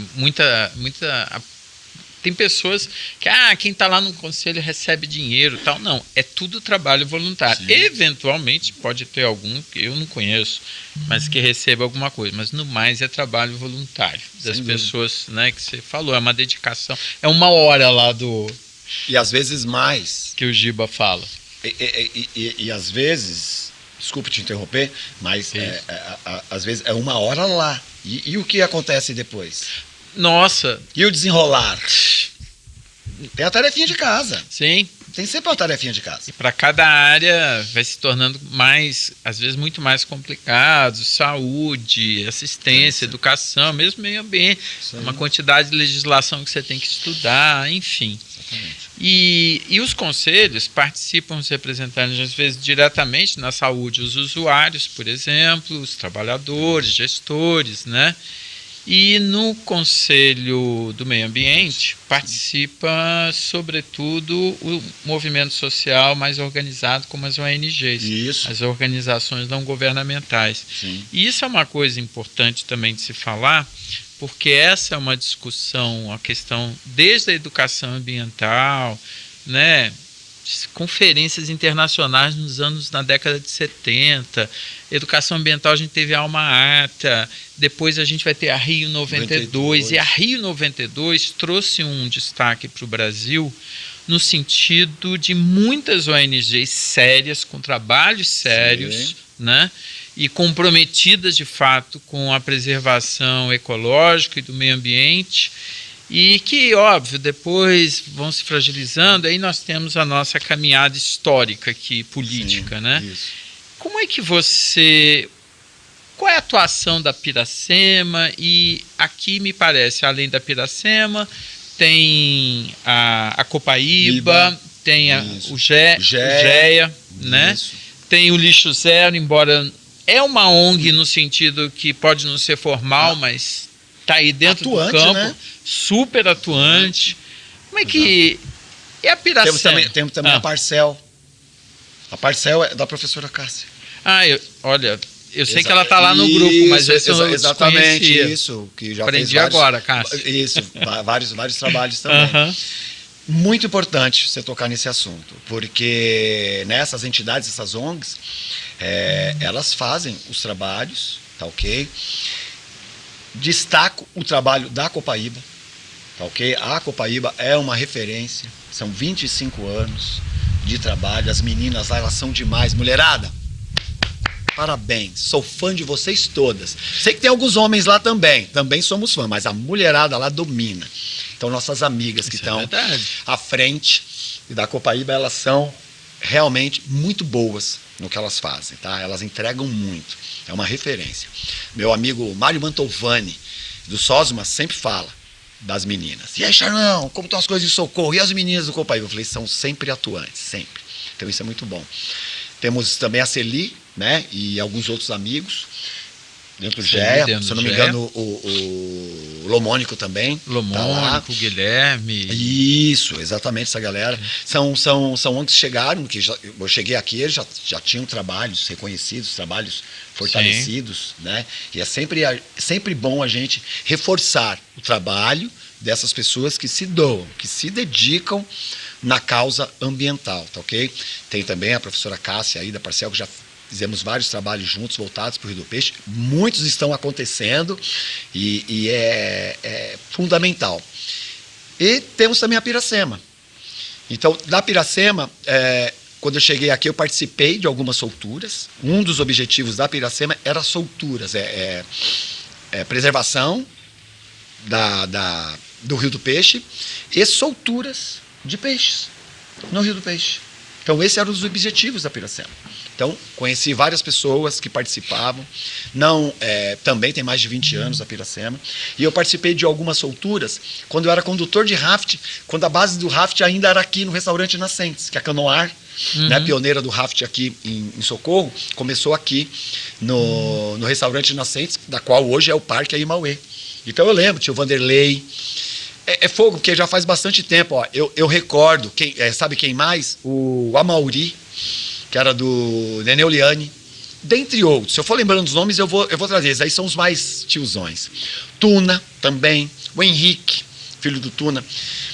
tem pessoas que, quem está lá no conselho recebe dinheiro e tal. Não, é tudo trabalho voluntário. Sim. Eventualmente pode ter algum que eu não conheço, mas que receba alguma coisa. Mas no mais é trabalho voluntário das pessoas, né, que você falou. É uma dedicação. É 1 hora lá do... E às vezes mais. Que o Giba fala. E às vezes, desculpe te interromper, mas às vezes é 1 hora lá. E o que acontece depois? Nossa. E o desenrolar? Tem a tarefinha de casa. Sim. Tem sempre uma tarefinha de casa. E para cada área vai se tornando mais, às vezes muito mais complicado. Saúde, assistência, educação, mesmo meio ambiente. Uma quantidade de legislação que você tem que estudar, enfim. Exatamente. E os conselhos participam, os representantes, às vezes diretamente na saúde, os usuários, por exemplo, os trabalhadores, gestores, né? E no Conselho do Meio Ambiente participa, sobretudo, o movimento social mais organizado, como as ONGs, isso. As organizações não governamentais. Sim. E isso é uma coisa importante também de se falar, porque essa é uma discussão, a questão desde a educação ambiental, né? Conferências internacionais na década de 70, educação ambiental a gente teve a Alma Ata, depois a gente vai ter a Rio 92, e a Rio 92 trouxe um destaque para o Brasil no sentido de muitas ONGs sérias, com trabalhos sérios, né, e comprometidas de fato com a preservação ecológica e do meio ambiente, e que, óbvio, depois vão se fragilizando. Aí nós temos a nossa caminhada histórica aqui, política, sim, né? Isso. Como é que você... Qual é a atuação da Piracema? E aqui me parece, além da Piracema, tem a Copaíba, tem o GEA, né? Tem o Lixo Zero, embora é uma ONG no sentido que pode não ser formal, mas tá aí dentro atuante, do campo, né? super atuante. Como é que... E a Piracema? Temos também a Parcel. A Parcel é da professora Cássia. Olha, eu sei que ela tá lá no grupo, mas esse eu exatamente desconhecia. isso. Que já Aprendi fez vários, agora, Cássia. Isso, vários trabalhos também. Muito importante você tocar nesse assunto, porque nessas entidades, essas ONGs, elas fazem os trabalhos, tá ok? Destaco o trabalho da Copaíba, tá ok? A Copaíba é uma referência, são 25 anos de trabalho, as meninas lá, elas são demais. Mulherada, parabéns, sou fã de vocês todas. Sei que tem alguns homens lá também somos fãs, mas a mulherada lá domina. Então, nossas amigas que estão à frente da Copaíba, elas são realmente muito boas no que elas fazem, tá? Elas entregam muito, é uma referência. Meu amigo Mário Mantovani, do Sosma, sempre fala das meninas. E aí, Charlão, como estão as coisas de socorro? E as meninas do Copaíba? Eu falei, são sempre atuantes, sempre. Então, isso é muito bom. Temos também a Celi, né? E alguns outros amigos. Dentro do GEA, se eu não me engano, o Lomônico também. Lomônico, tá, Guilherme. Isso, exatamente, essa galera. São ONGs que chegaram, que eu cheguei aqui, eles já tinham trabalhos reconhecidos, trabalhos fortalecidos, né? E é sempre bom a gente reforçar o trabalho dessas pessoas que se doam, que se dedicam na causa ambiental, tá ok? Tem também a professora Cássia aí da Parcel, que já fizemos vários trabalhos juntos voltados para o Rio do Peixe. Muitos estão acontecendo e é fundamental. E temos também a Piracema. Então, da Piracema, quando eu cheguei aqui, eu participei de algumas solturas. Um dos objetivos da Piracema era solturas, preservação do Rio do Peixe e solturas de peixes no Rio do Peixe. Então, esse era um dos objetivos da Piracema. Então, conheci várias pessoas que participavam. Também tem mais de 20 anos a Piracema. E eu participei de algumas solturas quando eu era condutor de raft, quando a base do raft ainda era aqui no restaurante Nascentes, que é a Canoar, né, pioneira do raft aqui em Socorro, começou aqui no restaurante Nascentes, da qual hoje é o Parque Aimauê. Então eu lembro, tinha o Vanderlei. É fogo, porque já faz bastante tempo. Ó, eu recordo, sabe quem mais? O Amauri, que era do Neneuliane, dentre outros. Se eu for lembrando os nomes, eu vou trazer. Esses aí são os mais tiozões. Tuna também, o Henrique, filho do Tuna,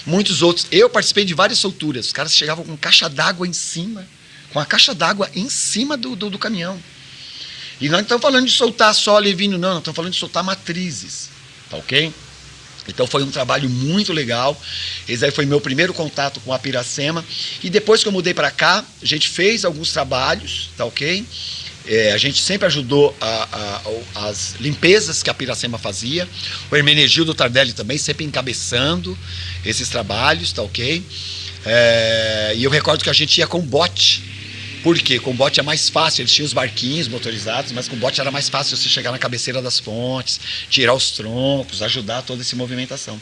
muitos outros. Eu participei de várias solturas. Os caras chegavam com caixa d'água em cima, com a caixa d'água em cima do caminhão. E nós não estamos falando de soltar só levinho, não. Nós estamos falando de soltar matrizes, tá ok? Então foi um trabalho muito legal. Esse aí foi meu primeiro contato com a Piracema. E depois que eu mudei para cá, a gente fez alguns trabalhos, tá ok? A gente sempre ajudou as limpezas que a Piracema fazia. O Hermenegildo Tardelli também, sempre encabeçando esses trabalhos, tá ok? E eu recordo que a gente ia com bote. Por quê? Com bote é mais fácil, eles tinham os barquinhos motorizados, mas com bote era mais fácil você chegar na cabeceira das pontes, tirar os troncos, ajudar toda essa movimentação.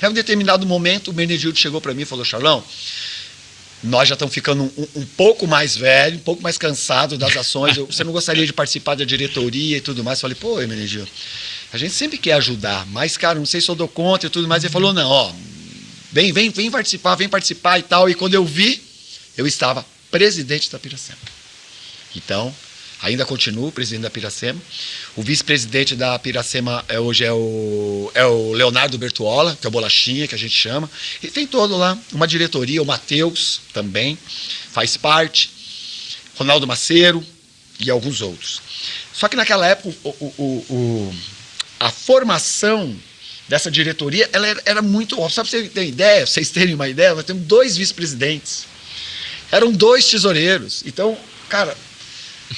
Em um determinado momento, o Menegildo chegou para mim e falou, Charlão, nós já estamos ficando um pouco mais velho, um pouco mais cansado das ações, você não gostaria de participar da diretoria e tudo mais? Eu falei, pô, Menegildo, a gente sempre quer ajudar, mas, cara, não sei se eu dou conta e tudo mais. Ele falou, não, ó, vem participar e tal. E quando eu vi, eu estava presidente da Piracema. Então, ainda continuo presidente da Piracema. O vice-presidente da Piracema hoje é o Leonardo Bertuola, que é o Bolachinha, que a gente chama. E tem todo lá, uma diretoria, o Matheus também faz parte, Ronaldo Maceiro e alguns outros. Só que naquela época, a formação dessa diretoria ela era muito... Só para vocês terem uma ideia, nós temos 2 vice-presidentes. Eram 2 tesoureiros. Então, cara,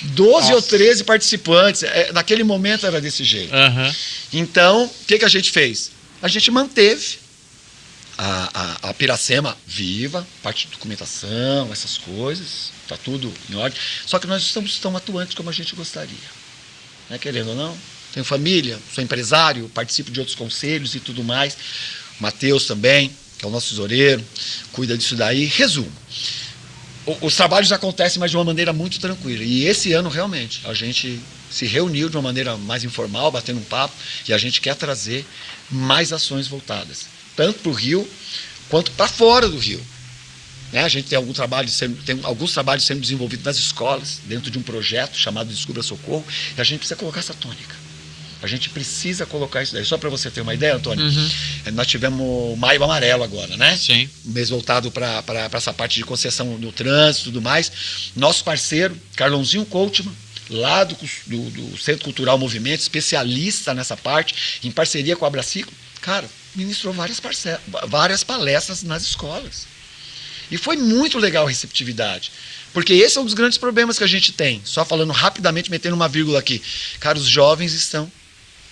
12 ou 13 participantes. Naquele momento era desse jeito. Uhum. Então, o que a gente fez? A gente manteve a Piracema viva, parte de documentação, essas coisas, está tudo em ordem. Só que nós não estamos tão atuantes como a gente gostaria. Né, querendo ou não? Tenho família, sou empresário, participo de outros conselhos e tudo mais. O Matheus também, que é o nosso tesoureiro, cuida disso daí. Resumo. os trabalhos acontecem, mas de uma maneira muito tranquila. E esse ano, realmente, a gente se reuniu de uma maneira mais informal, batendo um papo, e a gente quer trazer mais ações voltadas, tanto para o Rio, quanto para fora do Rio. Né? A gente tem alguns trabalhos sendo desenvolvidos nas escolas, dentro de um projeto chamado Descubra Socorro, e a gente precisa colocar essa tônica. A gente precisa colocar isso daí. Só para você ter uma ideia, Antônio, nós tivemos Maio Amarelo agora, né? Sim. Um mês voltado para essa parte de concessão no trânsito e tudo mais. Nosso parceiro, Carlãozinho Coachman, lá do Centro Cultural Movimento, especialista nessa parte, em parceria com a Abraciclo, cara, ministrou várias palestras nas escolas. E foi muito legal a receptividade. Porque esse é um dos grandes problemas que a gente tem. Só falando rapidamente, metendo uma vírgula aqui. Cara, os jovens estão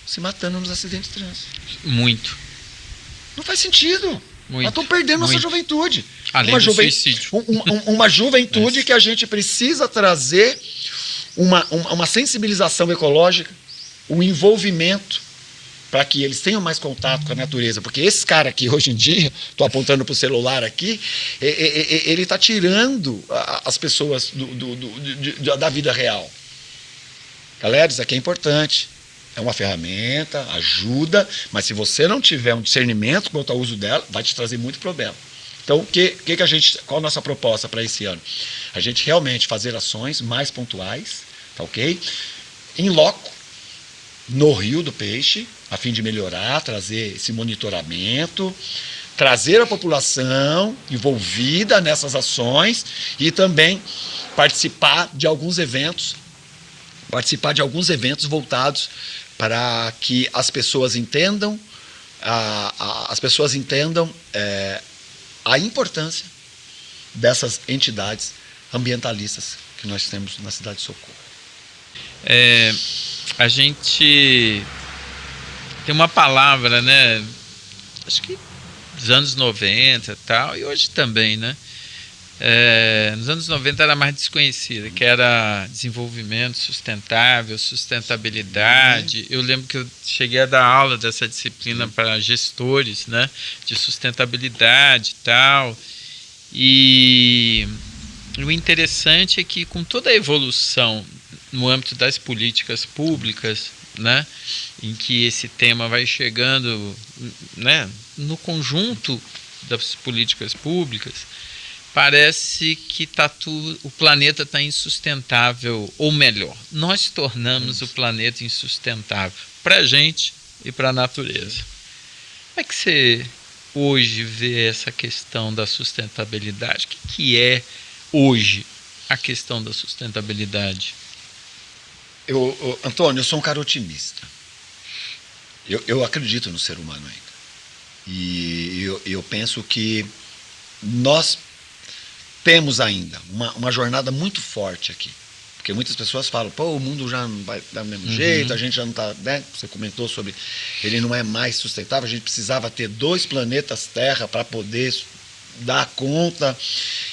se matando nos acidentes de trânsito. Muito. Não faz sentido. Muito. Nós estamos perdendo nossa juventude. Além do suicídio. Uma juventude que a gente precisa trazer uma sensibilização ecológica, um envolvimento, para que eles tenham mais contato com a natureza. Porque esse cara aqui, hoje em dia, estou apontando para o celular aqui, ele está tirando as pessoas da vida real. Galera, isso aqui é importante. É uma ferramenta, ajuda, mas se você não tiver um discernimento quanto ao uso dela, vai te trazer muito problema. Então, qual a nossa proposta para esse ano? A gente realmente fazer ações mais pontuais, tá ok? Em loco, no Rio do Peixe, a fim de melhorar, trazer esse monitoramento, trazer a população envolvida nessas ações e também participar de alguns eventos voltados para que as pessoas entendam a importância dessas entidades ambientalistas que nós temos na cidade de Socorro. A gente tem uma palavra, né? Acho que dos anos 90 e tal, e hoje também, né? Nos anos 90 era mais desconhecida, que era desenvolvimento sustentável, sustentabilidade. Eu lembro que eu cheguei a dar aula dessa disciplina para gestores, né, de sustentabilidade e tal. E o interessante é que com toda a evolução no âmbito das políticas públicas, né, em que esse tema vai chegando, né, no conjunto das políticas públicas, parece que o planeta está insustentável, ou melhor, nós tornamos o planeta insustentável para a gente e para a natureza. Como é que você hoje vê essa questão da sustentabilidade? O que é hoje a questão da sustentabilidade? Antônio, eu sou um cara otimista. Eu acredito no ser humano ainda. E eu penso que nós temos ainda uma jornada muito forte aqui. Porque muitas pessoas falam, pô, o mundo já não vai dar do mesmo jeito, a gente já não está, né? Você comentou sobre ele não é mais sustentável, a gente precisava ter 2 planetas Terra para poder dar conta.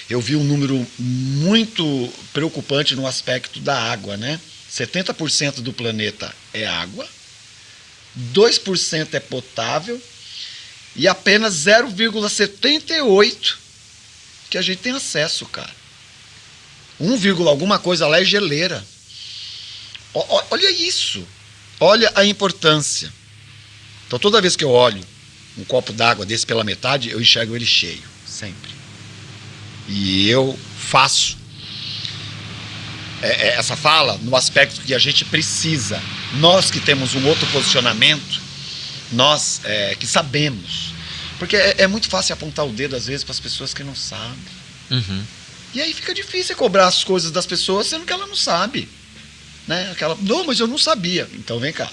Eu vi um número muito preocupante no aspecto da água, né? 70% do planeta é água, 2% é potável e apenas 0,78% que a gente tem acesso, cara. 1, alguma coisa lá é geleira. Olha isso. Olha a importância. Então, toda vez que eu olho um copo d'água desse pela metade, eu enxergo ele cheio, sempre. E eu faço essa fala no aspecto que a gente precisa. Nós que temos um outro posicionamento, nós que sabemos. Porque é muito fácil apontar o dedo, às vezes, para as pessoas que não sabem. E aí fica difícil cobrar as coisas das pessoas, sendo que ela não sabe. Né? Não, mas eu não sabia. Então, vem cá.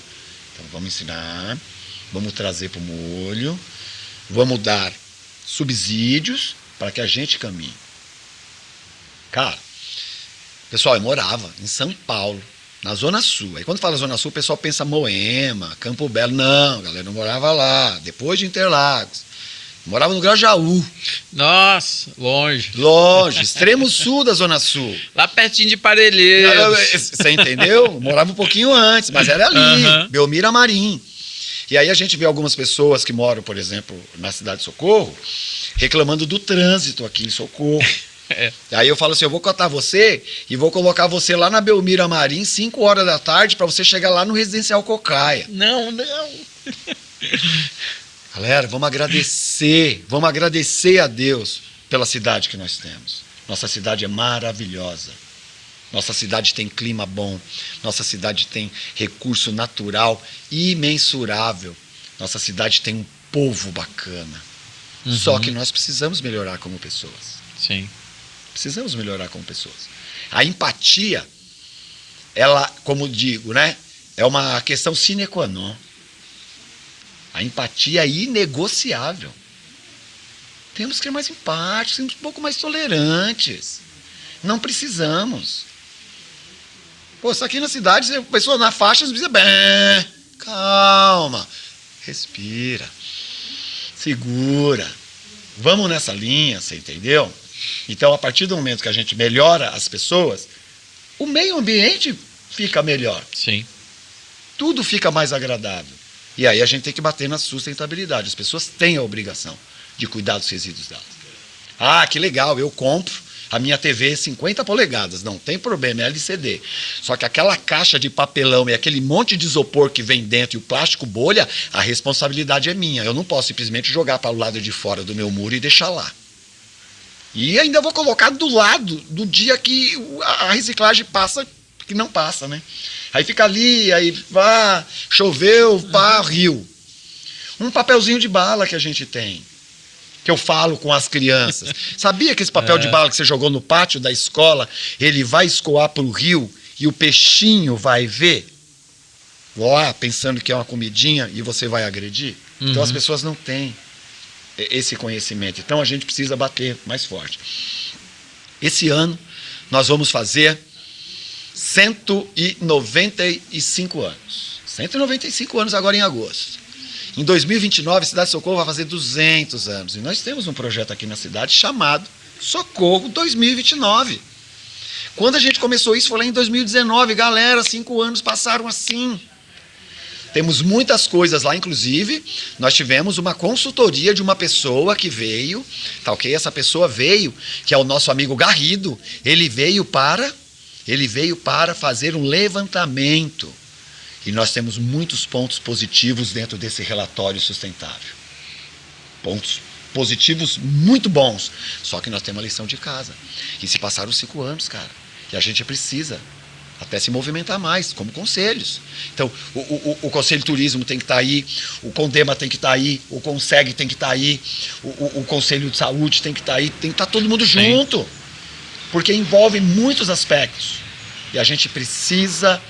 Então, vamos ensinar, vamos trazer para o molho, vamos dar subsídios para que a gente caminhe. Cara, pessoal, eu morava em São Paulo, na Zona Sul. Aí, quando fala Zona Sul, o pessoal pensa Moema, Campo Belo. Não, galera, eu morava lá, depois de Interlagos. Morava no Grajaú. Nossa, longe. Longe, extremo sul da Zona Sul. Lá pertinho de Parelheiros. Você entendeu? Morava um pouquinho antes, mas era ali, Belmira Marim. E aí a gente vê algumas pessoas que moram, por exemplo, na cidade de Socorro, reclamando do trânsito aqui em Socorro. Aí eu falo assim, eu vou cotar você e vou colocar você lá na Belmira Marim, 5 horas da tarde, para você chegar lá no Residencial Cocaia. Não. Galera, vamos agradecer a Deus pela cidade que nós temos. Nossa cidade é maravilhosa. Nossa cidade tem clima bom. Nossa cidade tem recurso natural imensurável. Nossa cidade tem um povo bacana. Só que nós precisamos melhorar como pessoas. Sim. Precisamos melhorar como pessoas. A empatia, ela, como digo, né, é uma questão sine qua non. A empatia é inegociável. Temos que ser mais empáticos, temos que ser um pouco mais tolerantes. Não precisamos. Pô, você tá aqui na cidade, a pessoa na faixa, você precisa bem. Calma. Respira. Segura. Vamos nessa linha, você entendeu? Então, a partir do momento que a gente melhora as pessoas, o meio ambiente fica melhor. Sim. Tudo fica mais agradável. E aí a gente tem que bater na sustentabilidade. As pessoas têm a obrigação de cuidar dos resíduos delas. Ah, que legal, eu compro a minha TV 50 polegadas, não tem problema, é LCD. Só que aquela caixa de papelão e aquele monte de isopor que vem dentro e o plástico bolha, a responsabilidade é minha. Eu não posso simplesmente jogar para o lado de fora do meu muro e deixar lá. E ainda vou colocar do lado do dia que a reciclagem passa, que não passa, né? Aí fica ali, aí choveu, riu. Um papelzinho de bala que a gente tem, que eu falo com as crianças. Sabia que esse papel de bala que você jogou no pátio da escola, ele vai escoar para o rio e o peixinho vai ver? Lá, pensando que é uma comidinha e você vai agredir? Então as pessoas não têm esse conhecimento. Então a gente precisa bater mais forte. Esse ano nós vamos fazer 195 anos. 195 anos agora em agosto. Em 2029, a Cidade de Socorro vai fazer 200 anos. E nós temos um projeto aqui na cidade chamado Socorro 2029. Quando a gente começou isso, foi lá em 2019. Galera, 5 anos passaram assim. Temos muitas coisas lá, inclusive, nós tivemos uma consultoria de uma pessoa que veio, tá ok? Essa pessoa veio, que é o nosso amigo Garrido, ele veio para fazer um levantamento. E nós temos muitos pontos positivos dentro desse relatório sustentável. Pontos positivos muito bons. Só que nós temos uma lição de casa. E se passaram 5 anos, cara, e a gente precisa até se movimentar mais, como conselhos. Então, o Conselho de Turismo tem que estar aí, o Condema tem que estar aí, o Conseg tem que estar aí, o Conselho de Saúde tem que estar aí, tem que estar todo mundo junto. Porque envolve muitos aspectos. E a gente precisa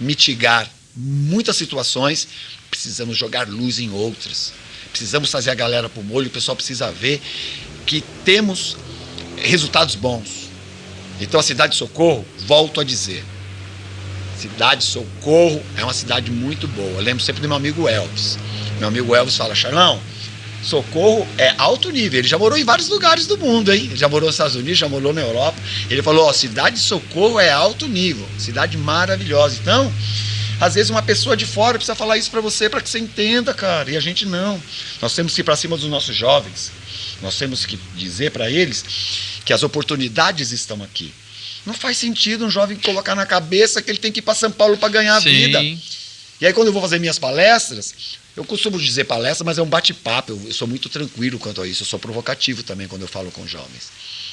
mitigar muitas situações, precisamos jogar luz em outras. Precisamos fazer a galera pro molho, o pessoal precisa ver que temos resultados bons. Então a Cidade de Socorro, volto a dizer, Cidade de Socorro é uma cidade muito boa. Eu lembro sempre do meu amigo Elvis. Meu amigo Elvis fala, Charlão, Socorro é alto nível. Ele já morou em vários lugares do mundo, hein? Ele já morou nos Estados Unidos, já morou na Europa. Ele falou, Cidade de Socorro é alto nível. Cidade maravilhosa. Então, às vezes uma pessoa de fora precisa falar isso pra você, pra que você entenda, cara. E a gente não. Nós temos que ir pra cima dos nossos jovens. Nós temos que dizer pra eles que as oportunidades estão aqui. Não faz sentido um jovem colocar na cabeça que ele tem que ir pra São Paulo pra ganhar a vida. E aí quando eu vou fazer minhas palestras, eu costumo dizer palestra, mas é um bate-papo. Eu sou muito tranquilo quanto a isso. Eu sou provocativo também quando eu falo com jovens.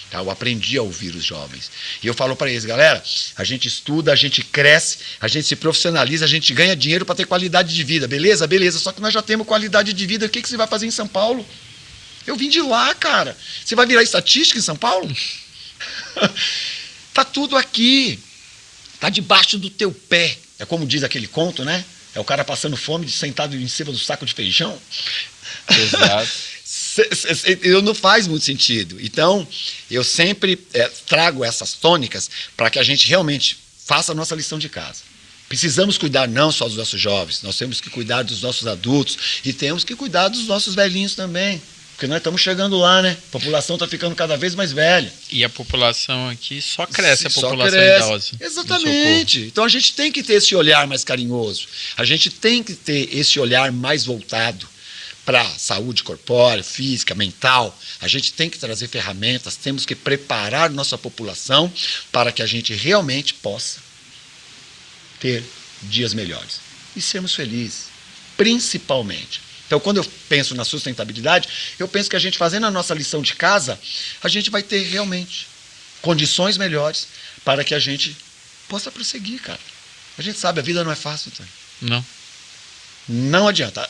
Tá? Eu aprendi a ouvir os jovens. E eu falo para eles, galera, a gente estuda, a gente cresce, a gente se profissionaliza, a gente ganha dinheiro para ter qualidade de vida. Beleza? Beleza. Só que nós já temos qualidade de vida. O que você vai fazer em São Paulo? Eu vim de lá, cara. Você vai virar estatística em São Paulo? Tá tudo aqui. Tá debaixo do teu pé. É como diz aquele conto, né? É o cara passando fome, sentado em cima do saco de feijão. Exato. Não faz muito sentido. Então, eu sempre trago essas tônicas para que a gente realmente faça a nossa lição de casa. Precisamos cuidar não só dos nossos jovens, nós temos que cuidar dos nossos adultos e temos que cuidar dos nossos velhinhos também. Porque nós estamos chegando lá, né? A população está ficando cada vez mais velha. E a população aqui só cresce, a população idosa. Exatamente. Então a gente tem que ter esse olhar mais carinhoso. A gente tem que ter esse olhar mais voltado para saúde corpórea, física, mental. A gente tem que trazer ferramentas, temos que preparar nossa população para que a gente realmente possa ter dias melhores e sermos felizes, principalmente. Então, quando eu penso na sustentabilidade, eu penso que a gente fazendo a nossa lição de casa, a gente vai ter realmente condições melhores para que a gente possa prosseguir, cara. A gente sabe, a vida não é fácil, então. Não. Não adianta.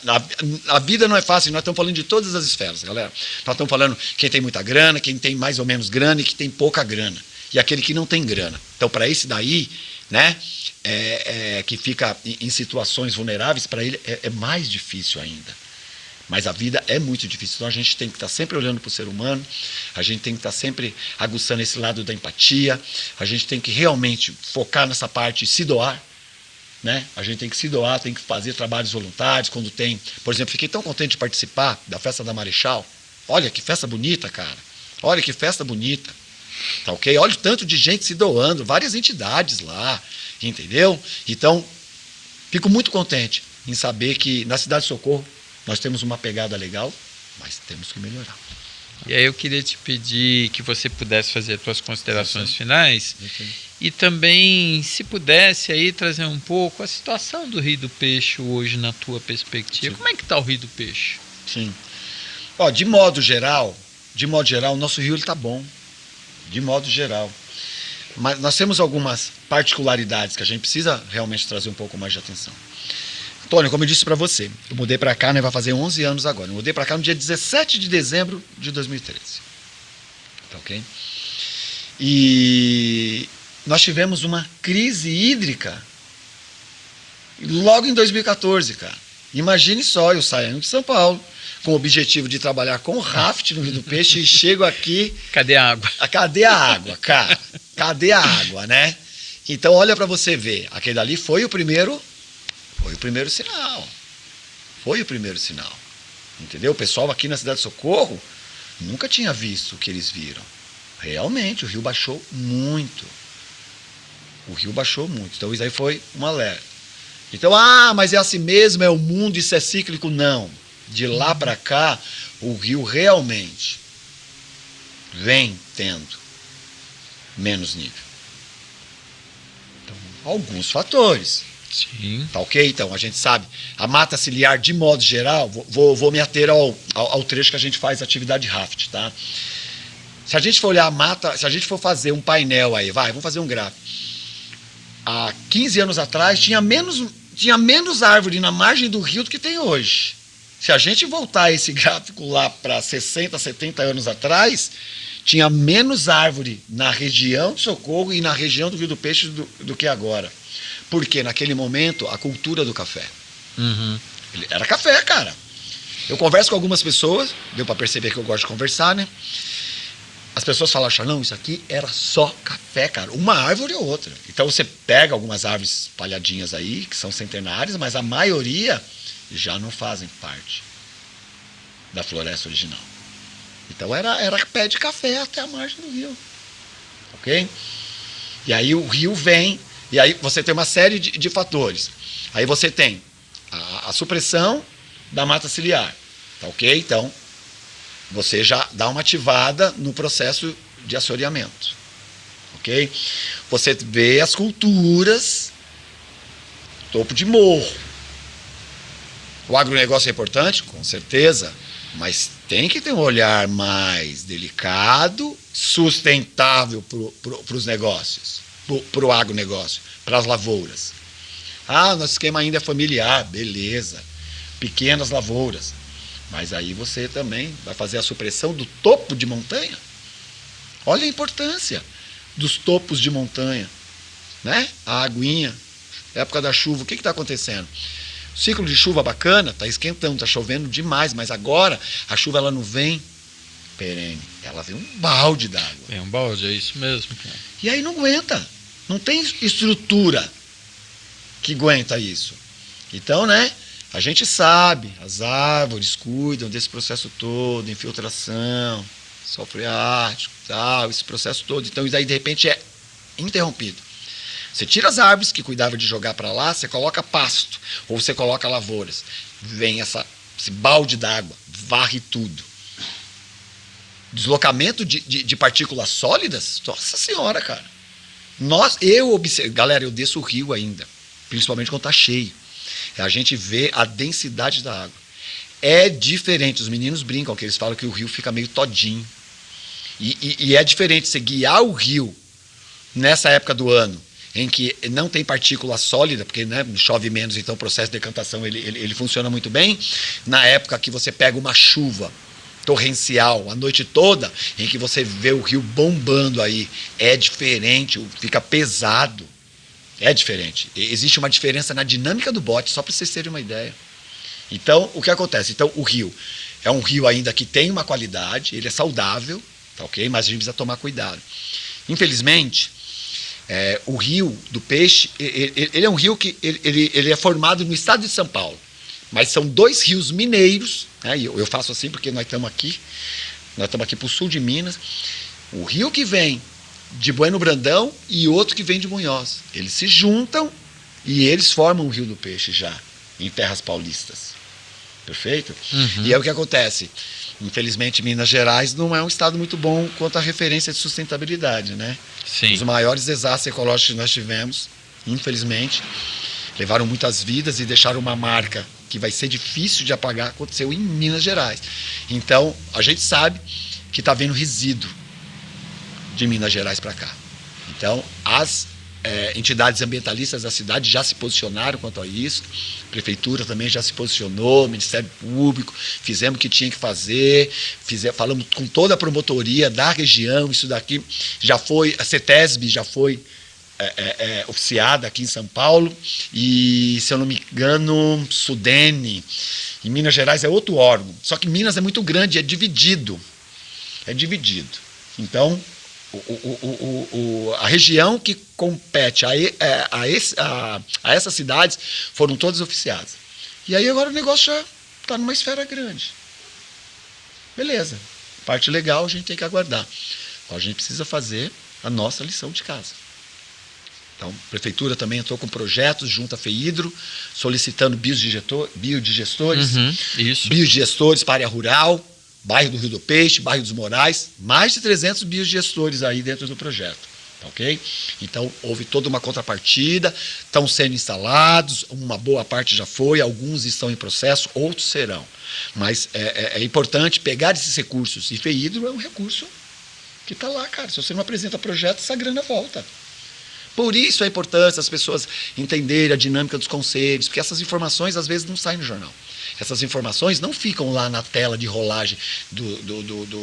A vida não é fácil. Nós estamos falando de todas as esferas, galera. Nós estamos falando quem tem muita grana, quem tem mais ou menos grana e quem tem pouca grana. E aquele que não tem grana. Então, para esse daí, né, que fica em situações vulneráveis, para ele é mais difícil ainda. Mas a vida é muito difícil. Então, a gente tem que estar sempre olhando para o ser humano. A gente tem que estar sempre aguçando esse lado da empatia. A gente tem que realmente focar nessa parte e se doar. Né? A gente tem que se doar, tem que fazer trabalhos voluntários quando tem. Por exemplo, fiquei tão contente de participar da festa da Marechal. Olha que festa bonita, cara. Olha que festa bonita. Tá ok? Olha o tanto de gente se doando, várias entidades lá, entendeu? Então, fico muito contente em saber que na Cidade de Socorro nós temos uma pegada legal, mas temos que melhorar. E aí eu queria te pedir que você pudesse fazer as suas considerações finais. E também, se pudesse aí trazer um pouco a situação do Rio do Peixe hoje na tua perspectiva. Sim. Como é que está o Rio do Peixe? Sim. Ó, de modo geral, o nosso rio está bom. De modo geral. Mas nós temos algumas particularidades que a gente precisa realmente trazer um pouco mais de atenção. Tônio, como eu disse para você, eu mudei para cá, né, vai fazer 11 anos agora. Eu mudei para cá no dia 17 de dezembro de 2013. Tá ok? E nós tivemos uma crise hídrica logo em 2014, cara. Imagine só, eu saindo de São Paulo, com o objetivo de trabalhar com raft no Rio do Peixe e chego aqui... Cadê a água? Cadê a água, cara? Cadê a água, né? Então, olha para você ver, aquele ali foi o primeiro sinal. Foi o primeiro sinal. Entendeu? O pessoal aqui na Cidade de Socorro nunca tinha visto o que eles viram. Realmente, o rio baixou muito. O rio baixou muito. Então, isso aí foi um alerta. Então, mas é assim mesmo, é o mundo, isso é cíclico? Não. De lá para cá, o rio realmente vem tendo menos nível. Então, alguns fatores. Sim. Tá ok? Então, a gente sabe, a mata ciliar, de modo geral, vou me ater ao trecho que a gente faz atividade raft, tá? Se a gente for olhar a mata, se a gente for fazer um painel aí, vamos fazer um gráfico. Há 15 anos atrás, tinha menos árvore na margem do rio do que tem hoje. Se a gente voltar esse gráfico lá para 60, 70 anos atrás, tinha menos árvore na região de Socorro e na região do Rio do Peixe do que agora. Porque naquele momento, a cultura do café. Uhum. Era café, cara. Eu converso com algumas pessoas, deu para perceber que eu gosto de conversar, né? As pessoas falam, não, isso aqui era só café, cara. Uma árvore ou outra. Então você pega algumas árvores espalhadinhas aí, que são centenárias, mas a maioria já não fazem parte da floresta original. Então era pé de café até a margem do rio. Ok? E aí o rio vem, e aí você tem uma série de fatores. Aí você tem a supressão da mata ciliar. Tá ok? Então, você já dá uma ativada no processo de assoreamento. Ok? Você vê as culturas, topo de morro. O agronegócio é importante? Com certeza. Mas tem que ter um olhar mais delicado, sustentável para os negócios, para o agronegócio, para as lavouras. Nosso esquema ainda é familiar, beleza. Pequenas lavouras. Mas aí você também vai fazer a supressão do topo de montanha. Olha a importância dos topos de montanha. Né? A aguinha, época da chuva, o que está acontecendo? O ciclo de chuva bacana, está esquentando, está chovendo demais, mas agora a chuva ela não vem perene, ela vem um balde d'água. É um balde, é isso mesmo. Cara. E aí não aguenta, não tem estrutura que aguenta isso. Então, né, a gente sabe, as árvores cuidam desse processo todo, infiltração, sol freático, tal, esse processo todo. Então isso aí de repente é interrompido. Você tira as árvores que cuidava de jogar para lá, você coloca pasto, ou você coloca lavouras. Vem essa esse balde d'água, varre tudo. Deslocamento de partículas sólidas, nossa senhora, cara. Galera, eu desço o rio ainda, principalmente quando tá cheio. A gente vê a densidade da água. É diferente, os meninos brincam, que eles falam que o rio fica meio todinho. E é diferente você guiar o rio nessa época do ano, em que não tem partícula sólida, porque né, chove menos, então o processo de decantação ele funciona muito bem. Na época que você pega uma chuva torrencial a noite toda, em que você vê o rio bombando aí, é diferente, fica pesado. É diferente. Existe uma diferença na dinâmica do bote, só para vocês terem uma ideia. Então, o que acontece? Então, o rio é um rio ainda que tem uma qualidade, ele é saudável, tá ok? Mas a gente precisa tomar cuidado. Infelizmente, o rio do peixe, ele é um rio que ele é formado no estado de São Paulo. Mas são 2 rios mineiros, né? E eu faço assim porque nós estamos aqui para o sul de Minas. O rio que vem de Bueno Brandão e outro que vem de Munhoz. Eles se juntam e eles formam o Rio do Peixe já, em terras paulistas. Perfeito? Uhum. E aí o que acontece? Infelizmente, Minas Gerais não é um estado muito bom quanto à referência de sustentabilidade, né? Sim. Os maiores desastres ecológicos que nós tivemos, infelizmente, levaram muitas vidas e deixaram uma marca que vai ser difícil de apagar, aconteceu em Minas Gerais. Então, a gente sabe que está vindo resíduo de Minas Gerais para cá. Então, as entidades ambientalistas da cidade já se posicionaram quanto a isso, a prefeitura também já se posicionou, o Ministério Público, fizemos o que tinha que fazer, falamos com toda a promotoria da região, isso daqui já foi, a CETESB já foi oficiada aqui em São Paulo, e, se eu não me engano, Sudene, em Minas Gerais é outro órgão, só que Minas é muito grande, é dividido. Então, a região que compete a essas cidades foram todas oficiadas. E aí agora o negócio já está numa esfera grande. Beleza. Parte legal a gente tem que aguardar. Agora a gente precisa fazer a nossa lição de casa. Então, a prefeitura também entrou com projetos junto à FEIDRO, solicitando biodigestores, biodigestores para a área rural, bairro do Rio do Peixe, bairro dos Morais, mais de 300 biodigestores aí dentro do projeto, ok? Então, houve toda uma contrapartida, estão sendo instalados, uma boa parte já foi, alguns estão em processo, outros serão. Mas é importante pegar esses recursos, e FEIDRO é um recurso que está lá, cara. Se você não apresenta projeto, essa grana volta. Por isso a importância das pessoas entenderem a dinâmica dos conselhos, porque essas informações às vezes não saem no jornal. Essas informações não ficam lá na tela de rolagem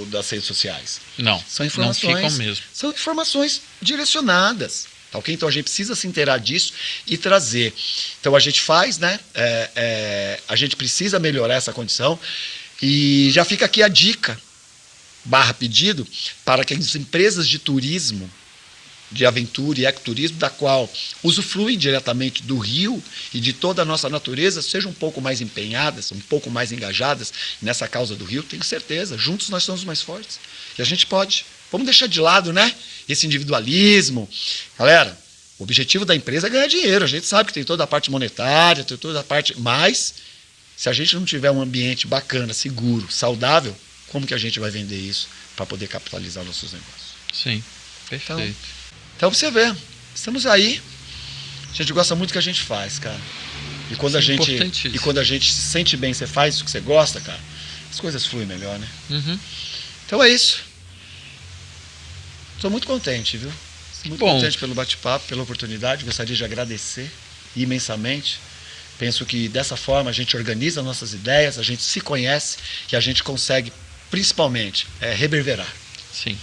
das redes sociais. Não, são informações, não ficam mesmo. São informações direcionadas. Tá, okay? Então a gente precisa se inteirar disso e trazer. Então a gente faz, né? A gente precisa melhorar essa condição. E já fica aqui a dica, /pedido, para que as empresas de turismo, de aventura e ecoturismo, da qual usufruem diretamente do rio e de toda a nossa natureza, sejam um pouco mais empenhadas, um pouco mais engajadas nessa causa do rio, tenho certeza, juntos nós somos mais fortes. E a gente pode. Vamos deixar de lado, né, esse individualismo. Galera, o objetivo da empresa é ganhar dinheiro, a gente sabe que tem toda a parte monetária, tem toda a parte, mas se a gente não tiver um ambiente bacana, seguro, saudável, como que a gente vai vender isso para poder capitalizar nossos negócios? Sim, perfeito. Então, pra você ver, estamos aí. A gente gosta muito do que a gente faz, cara. E quando a gente se sente bem, você faz o que você gosta, cara, as coisas fluem melhor, né? Uhum. Então é isso. Estou muito contente, viu? Muito contente pelo bate-papo, pela oportunidade. Gostaria de agradecer imensamente. Penso que dessa forma a gente organiza nossas ideias, a gente se conhece e a gente consegue, principalmente, reverberar. Sim.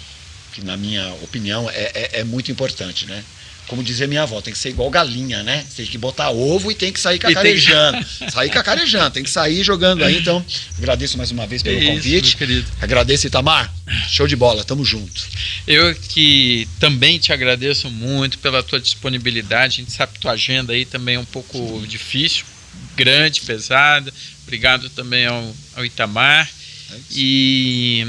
Que, na minha opinião, é muito importante, né? Como dizia minha avó, tem que ser igual galinha, né? Tem que botar ovo e tem que sair cacarejando. Sair cacarejando, tem que sair jogando aí. Então, agradeço mais uma vez pelo convite. Querido. Agradeço, Itamar. Show de bola, tamo junto. Eu que também te agradeço muito pela tua disponibilidade. A gente sabe que tua agenda aí também é um pouco difícil, grande, pesada. Obrigado também ao Itamar. E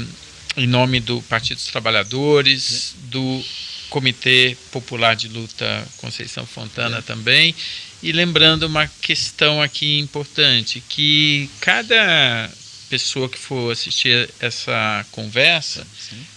em nome do Partido dos Trabalhadores, do Comitê Popular de Luta Conceição Fontana também, E lembrando uma questão aqui importante, que cada pessoa que for assistir essa conversa,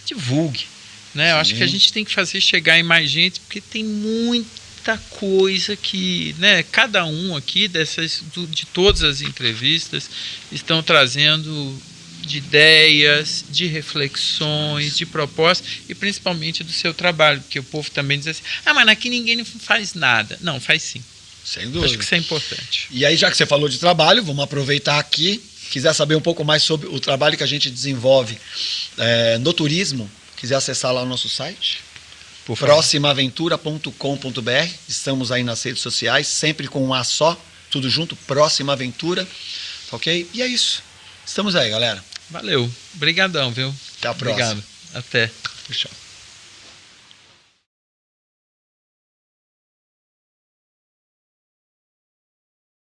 divulgue. Né? Eu acho que a gente tem que fazer chegar em mais gente, porque tem muita coisa que, né, cada um aqui de todas as entrevistas estão trazendo de ideias, de reflexões, de propostas e principalmente do seu trabalho, porque o povo também diz assim, mas aqui ninguém não faz nada. Não, faz sim. Sem dúvida. Acho que isso é importante. E aí, já que você falou de trabalho, vamos aproveitar aqui. Quiser saber um pouco mais sobre o trabalho que a gente desenvolve no turismo, quiser acessar lá o nosso site, proximaventura.com.br. Estamos aí nas redes sociais, sempre com um A só, tudo junto, Próxima Aventura. Ok? E é isso. Estamos aí, galera. Valeu. Obrigadão, viu? Até a próxima. Obrigado. Até. Tchau.